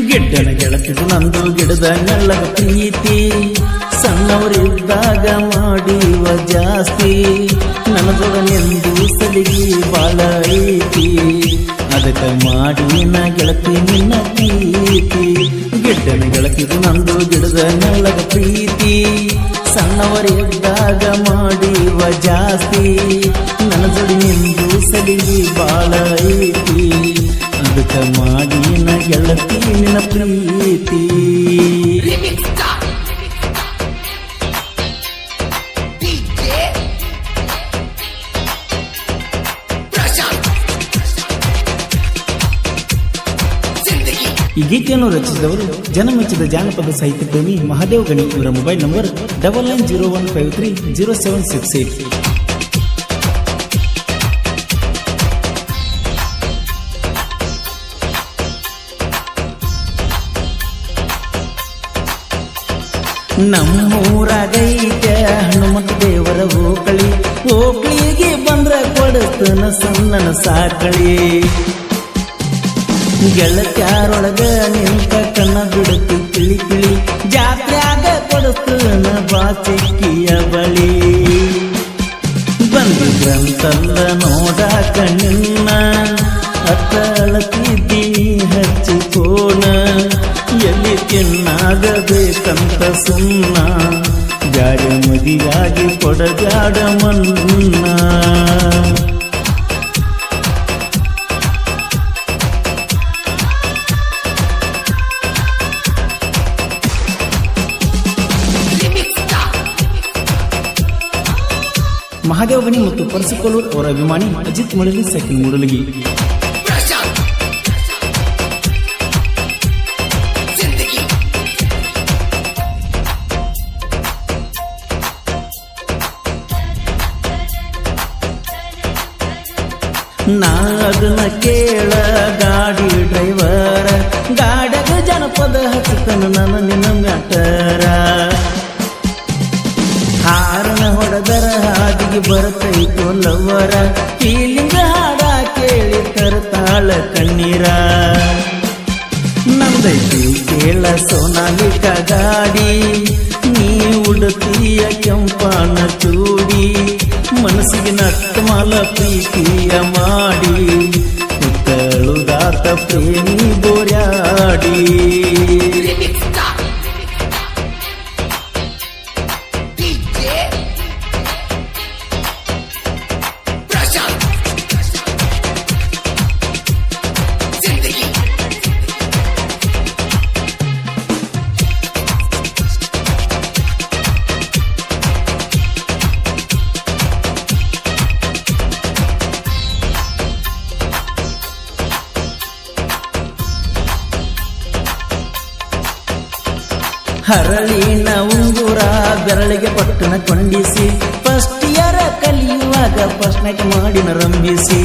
ಗಿಡ್ಡನ ಗೆಳತಿದು ನಂದು ಗಿಡದ ನೆಲ್ಲಗ ಪ್ರೀತಿ ಸಣ್ಣವರಿದ್ದಾಗ ಮಾಡಿವ ಜಾಸ್ತಿ ನನದೊಡನೆಂದು ಸಲಿಗಿ ಬಾಳ ಐತಿ ಅದಕ್ಕ ಮಾಡಿ ನಾ ಗೆಳತಿ ನಿನ್ನ ಪ್ರೀತಿ ಗಿಡ್ಡನ ಗೆಳತಿದು ನಂದು ಗಿಡದ ನೆಲ್ಲಗ ಪ್ರೀತಿ ಸಣ್ಣವರಿದ್ದಾಗ ಮಾಡಿವ ಜಾಸ್ತಿ ನನದೊಡನೆಂದು ಸಲಿಗಿ ಬಾಳ ಐತಿ ಅದಕ್ಕ ಮಾಡಿ ನಾ ಗೆಳತಿ ನಿನ್ನ ಪ್ರೀತಿ ಈ ಗೀತೆಯನ್ನು ರಚಿಸಿದವರು ಜನಮೆಚ್ಚಿದ ಜಾನಪದ ಸಾಹಿತ್ಯ ಪ್ರೇಮಿ ಮಹಾದೇವ್ ಗಣಿ ಇವರ ಮೊಬೈಲ್ ನಂಬರ್ 9901530768. ನಮ್ಮೂರಾಗೈತೆ ಹನುಮಂತ ದೇವರ ಓಕಳಿಗೆ ಬಂದ್ರ ಕೊಡತನ ಸಣ್ಣನ ಸಾಕಳಿ ಗೆಳತ್ಯಾರೊಳಗ ನಿಂತ ಕಣ್ಣ ಬಿಡುತ್ತಿ ತಿಳಿ ತಿಳಿ ಜಾತ್ರ್ಯಾಗ ಕೊಡತನ ಬಾಚಿಕ್ಕಿಯ ಬಳಿ ಬಂದಿದ್ರಂತಲ್ಲ ನೋಡಾಕ ನಿನ್ನ ಅತ್ತಳತಿದ್ದಿ ಹಚ್ಚಿಕೋಣ ಎಲ್ಲಿ ತಿನ್ನಾಗಬೇಕಂತ ಸುನ್ನ ಜಾರಿ ಮದಿಯಾಗಿ ಕೊಡಜಾಡ ಮನ್ನ ಮಹಾದೇವ್ ಗಣಿ ಮತ್ತು ಪರಸಿಕೋಲೂರ್ ಅವರ ಅಭಿಮಾನಿ ಅಜಿತ್ ಮಳಲಿ ಸೆಕೆಂಡ್ ಮೂಡಲಗಿ. ನಾ ಅದನ್ನ ಕೇಳ ಗಾಡಿ ಡ್ರೈವರ ಗಾಡಗ ಜನಪದ ಹಚ್ಚತನ ನನ್ನ ನಿನ್ನ ಮ್ಯಾಟರ ಹಾರನ ಹೊಡೆದರ ಹಾದಿಗೆ ಬರ್ತೈತೋ ಲವ್ವರ ಫೀಲಿಂಗ್ ಹಾಡ ಕೇಳಿ ತರ್ತಾಳ ಕಣ್ಣೀರ ನಂದೈತಿ ಕೇಳ ಸೋನಾಲಿಕ ಗಾಡಿ ನೀ ಉಡುತ್ತೀಯ ಕೆಂಪನ ಚೂಡಿ ಮನಸ್ಸಿಗೆ ನಟ್ಟಮಾಲ ಪ್ರೀತಿಯ ಮಾಡಿ ಉತ್ತಳುದಾತ ಪ್ರೇಮಿ ಬೋರ್ಯಾಡಿ ಹರಳಿನ ಉಂಗುರ ಬೆರಳಿಗೆ ಪಟ್ಟಣ ಕೊಂಡಿಸಿ ಫಸ್ಟ್ ಇಯರ್ ಕಲಿಯುವಾಗ ಫಸ್ಟ್ ನೈಟ್ ಮಾಡಿನ ರಂಭಿಸಿ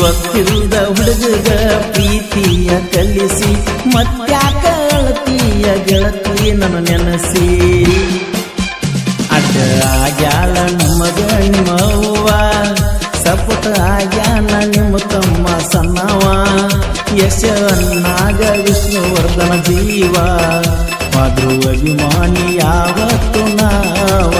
ಗೊತ್ತಿಲ್ಲದ ಹುಡುಗ ಪ್ರೀತಿಯ ಕಲಿಸಿ ಮತ್ತ್ಯಾಕ ಅಳತಿಯ ಗೆಳತಿ ನನ್ನ ನೆನಸಿ ಅಡ್ಡ ಆಗ್ಯಾಳ ನಮ್ಮಗ ನಿಮ್ಮವ್ವ ಸಪುಟ ಆಗ್ಯಾನ ನಿಮ್ಮ ತಮ್ಮ ಸಣ್ಣವ ಯಶ ಅನ್ನಾಗ ವಿಷ್ಣುವರ್ಧನ ಜೀವ ಮಾತೃ ಅಭಿಮಾನಿ ಯಾವತ್ತು ನಾವ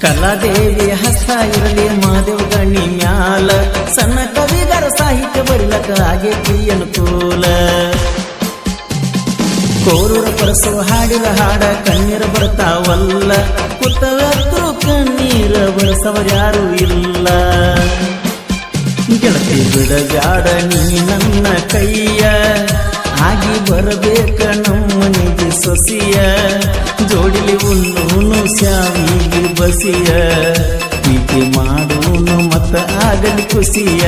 ಕಲಾದೇವಿ ಹಸ್ತ ಇರಲಿ ಮಾದೇವ್ ಗಣಿ ಮ್ಯಾಲ ಸಣ್ಣ ಕವಿಗರ ಸಾಹಿತ್ಯ ಬರಿಲಕ ಆಗೇತಿ ಅನುಕೂಲ ಕೋರೂರ ಪರಸವ ಹಾಡಿದ ಹಾಡ ಕಣ್ಣೀರ ಬರ್ತಾವಲ್ಲ ಕುತ್ತಲತ್ರು ಕಣ್ಣೀರ ಬರಸವರ್ಯಾರು ಇಲ್ಲ ಗೆಳತಿ ಬಿಡಬ್ಯಾಡ ನೀ ನನ್ನ ಕೈಯ ಆಗಿ ಬರಬೇಕ ನಮ್ಮನಿಗೆ ಸೊಸಿಯ ಜೋಡಿಲಿ ಉಣ್ಣೂನು ಶಾವಿಗೆ ಬಸಿಯ ಹೀಗೆ ಮಾಡೂನು ಮತ್ತ ಆಗಲಿ ಖುಷಿಯ